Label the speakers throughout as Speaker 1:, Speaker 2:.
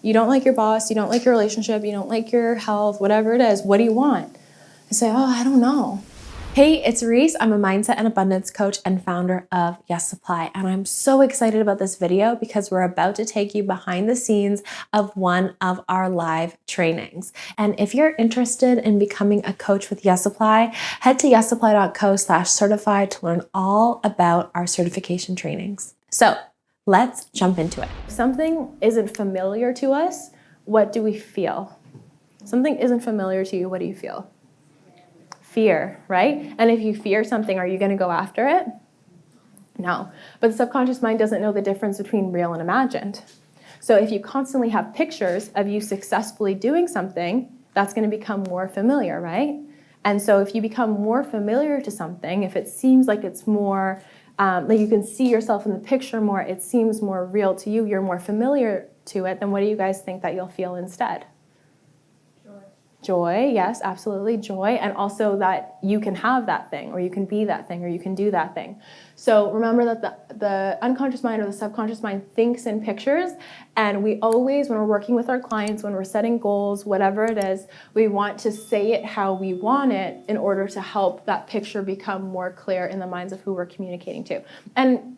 Speaker 1: You don't like your boss, you don't like your relationship, you don't like your health, whatever it is. What do you want? I say, oh, I don't know. Hey, it's Reese. I'm a mindset and abundance coach and founder of Yes Supply. And I'm so excited about this video because we're about to take you behind the scenes of one of our live trainings. And if you're interested in becoming a coach with Yes Supply, head to yessupply.co/certified to learn all about our certification trainings. So let's jump into it. If something isn't familiar to us, what do we feel? Something isn't familiar to you, what do you feel? Fear, right? And if you fear something, are you going to go after it? No. But the subconscious mind doesn't know the difference between real and imagined. So if you constantly have pictures of you successfully doing something, that's going to become more familiar, right? And so if you become more familiar to something, if it seems like it's more, like you can see yourself in the picture more, it seems more real to you, you're more familiar to it, then what do you guys think that you'll feel instead? Joy, yes, absolutely, joy, and also that you can have that thing, or you can be that thing, or you can do that thing. So remember that the unconscious mind or the subconscious mind thinks in pictures, and we always, when we're working with our clients, when we're setting goals, whatever it is, we want to say it how we want it in order to help that picture become more clear in the minds of who we're communicating to. And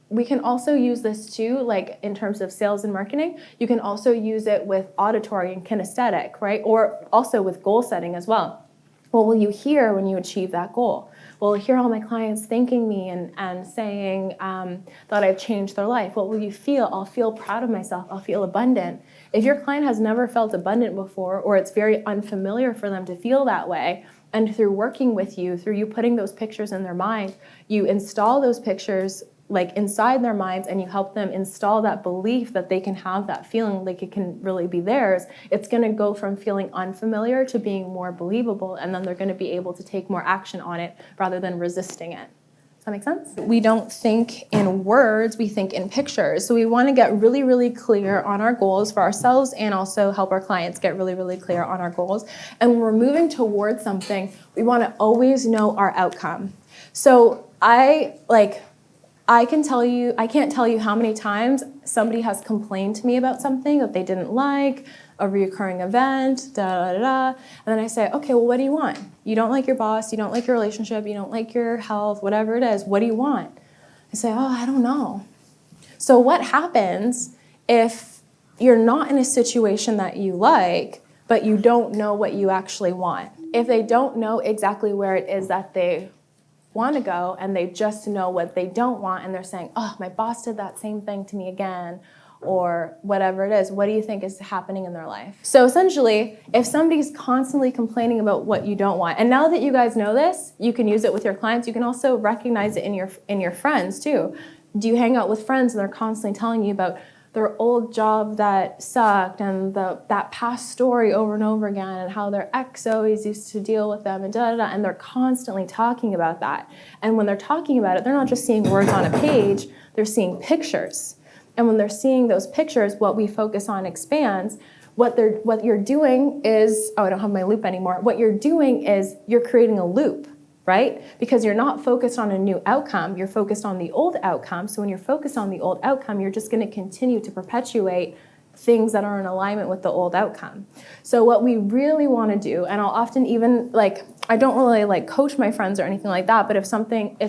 Speaker 1: we can also use this too, like in terms of sales and marketing. You can also use it with auditory and kinesthetic, right? Or also with goal setting as well. What will you hear when you achieve that goal? Well, I'll hear all my clients thanking me and saying that I've changed their life. What will you feel? I'll feel proud of myself. I'll feel abundant. If your client has never felt abundant before, or it's very unfamiliar for them to feel that way, and through working with you, through you putting those pictures in their mind, you install those pictures like inside their minds, and you help them install that belief that they can have that feeling, like it can really be theirs, it's going to go from feeling unfamiliar to being more believable, and then they're going to be able to take more action on it rather than resisting it. Does that make sense? We don't think in words, we think in pictures. So we want to get really, really clear on our goals for ourselves and also help our clients get really, really clear on our goals. And when we're moving towards something, we want to always know our outcome. So I can't tell you how many times somebody has complained to me about something that they didn't like, a reoccurring event, and then I say, okay, well, what do you want? You don't like your boss, you don't like your relationship, you don't like your health, whatever it is, what do you want? I say, oh, I don't know. So what happens if you're not in a situation that you like, but you don't know what you actually want? If they don't know exactly where it is that they want to go, and they just know what they don't want, and they're saying, oh, my boss did that same thing to me again, or whatever it is, what do you think is happening in their life? So essentially, if somebody's constantly complaining about what you don't want, and now that you guys know this, you can use it with your clients, you can also recognize it in your friends too. Do you hang out with friends and they're constantly telling you about their old job that sucked and that past story over and over again, and how their ex always used to deal with them, and and they're constantly talking about that. And when they're talking about it, they're not just seeing words on a page, they're seeing pictures. And when they're seeing those pictures, what we focus on expands. What you're doing is, oh, I don't have my loop anymore. What you're doing is you're creating a loop, right? Because you're not focused on a new outcome, you're focused on the old outcome. So when you're focused on the old outcome, you're just going to continue to perpetuate things that are in alignment with the old outcome. So what we really want to do, and I'll often even, I don't really coach my friends or anything like that, but if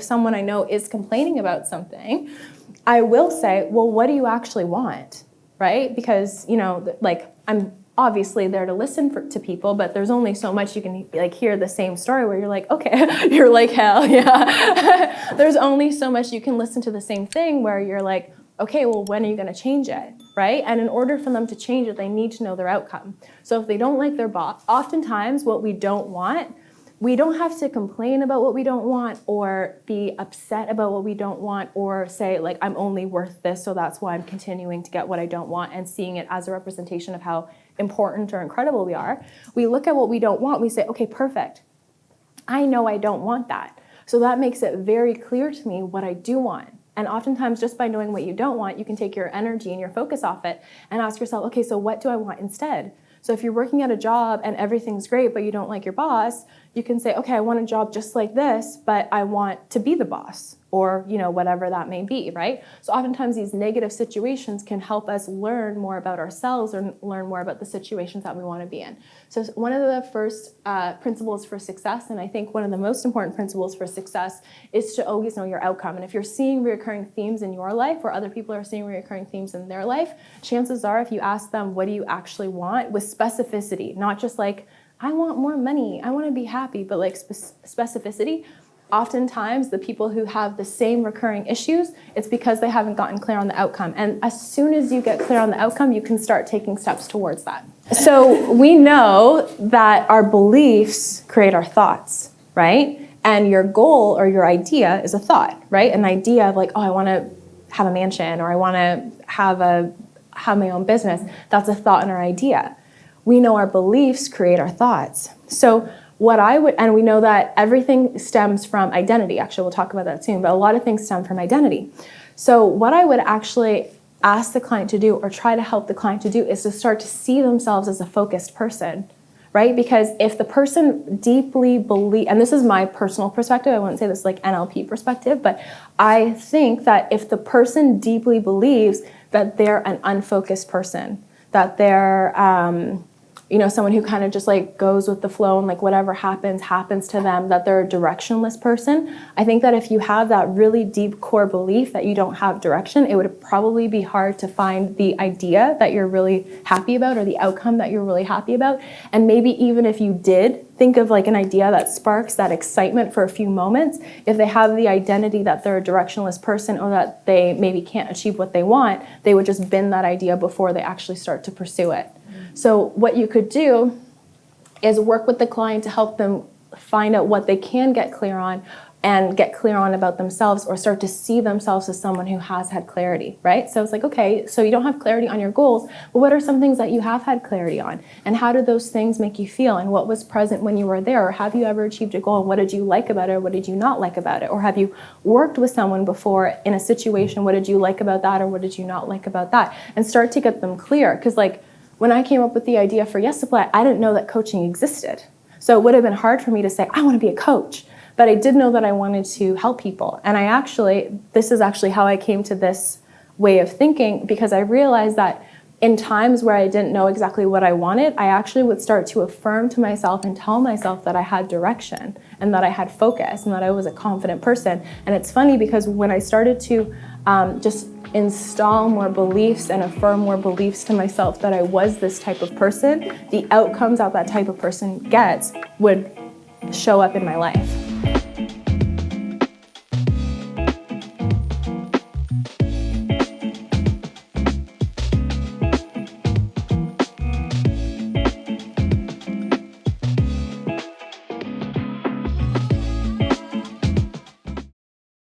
Speaker 1: someone I know is complaining about something, I will say, well, what do you actually want, right? Because, I'm obviously there to listen to people, but there's only so much you can hear the same story where you're like, okay, you're like, hell yeah. There's only so much you can listen to the same thing where you're like, okay, well, when are you going to change it, right? And in order for them to change it, they need to know their outcome. So if they don't like their boss, oftentimes what we don't want, we don't have to complain about what we don't want or be upset about what we don't want or say, I'm only worth this, so that's why I'm continuing to get what I don't want, and seeing it as a representation of how important or incredible we are. We look at what we don't want, we say, okay, perfect. I know I don't want that. So that makes it very clear to me what I do want. And oftentimes, just by knowing what you don't want, you can take your energy and your focus off it and ask yourself, okay, so what do I want instead? So if you're working at a job and everything's great, but you don't like your boss, You can say, okay, I want a job just like this, but I want to be the boss, or whatever that may be, right? So oftentimes these negative situations can help us learn more about ourselves or learn more about the situations that we want to be in. So one of the first principles for success, and I think one of the most important principles for success, is to always know your outcome. And if you're seeing recurring themes in your life, or other people are seeing recurring themes in their life, chances are if you ask them, what do you actually want, with specificity, not just like, I want more money, I want to be happy, but like specificity. Oftentimes, the people who have the same recurring issues, it's because they haven't gotten clear on the outcome. And as soon as you get clear on the outcome, you can start taking steps towards that. So we know that our beliefs create our thoughts, right? And your goal or your idea is a thought, right? An idea of like, oh, I want to have a mansion, or I want to have my own business. That's a thought and our idea. We know our beliefs create our thoughts. So and we know that everything stems from identity. Actually, we'll talk about that soon, but a lot of things stem from identity. So what I would actually ask the client to do, or try to help the client to do, is to start to see themselves as a focused person, right? Because if the person deeply believes, and this is my personal perspective, I wouldn't say this is like NLP perspective, but I think that if the person deeply believes that they're an unfocused person, that they're someone who kind of just like goes with the flow and like whatever happens to them, that they're a directionless person. I think that if you have that really deep core belief that you don't have direction, it would probably be hard to find the idea that you're really happy about, or the outcome that you're really happy about. And maybe even if you did think of like an idea that sparks that excitement for a few moments, if they have the identity that they're a directionless person, or that they maybe can't achieve what they want, they would just bin that idea before they actually start to pursue it. So what you could do is work with the client to help them find out what they can get clear on, and get clear on about themselves, or start to see themselves as someone who has had clarity, right? So it's like, okay, so you don't have clarity on your goals, but what are some things that you have had clarity on? And how do those things make you feel? And what was present when you were there? Or have you ever achieved a goal? And what did you like about it? Or what did you not like about it? Or have you worked with someone before in a situation? What did you like about that? Or what did you not like about that? And start to get them clear. Because like, when I came up with the idea for Yes Supply, I didn't know that coaching existed. So it would have been hard for me to say, I want to be a coach. But I did know that I wanted to help people. And this is actually how I came to this way of thinking, because I realized that in times where I didn't know exactly what I wanted, I actually would start to affirm to myself and tell myself that I had direction, and that I had focus, and that I was a confident person. And it's funny because when I started to just install more beliefs and affirm more beliefs to myself that I was this type of person, the outcomes that type of person gets would show up in my life.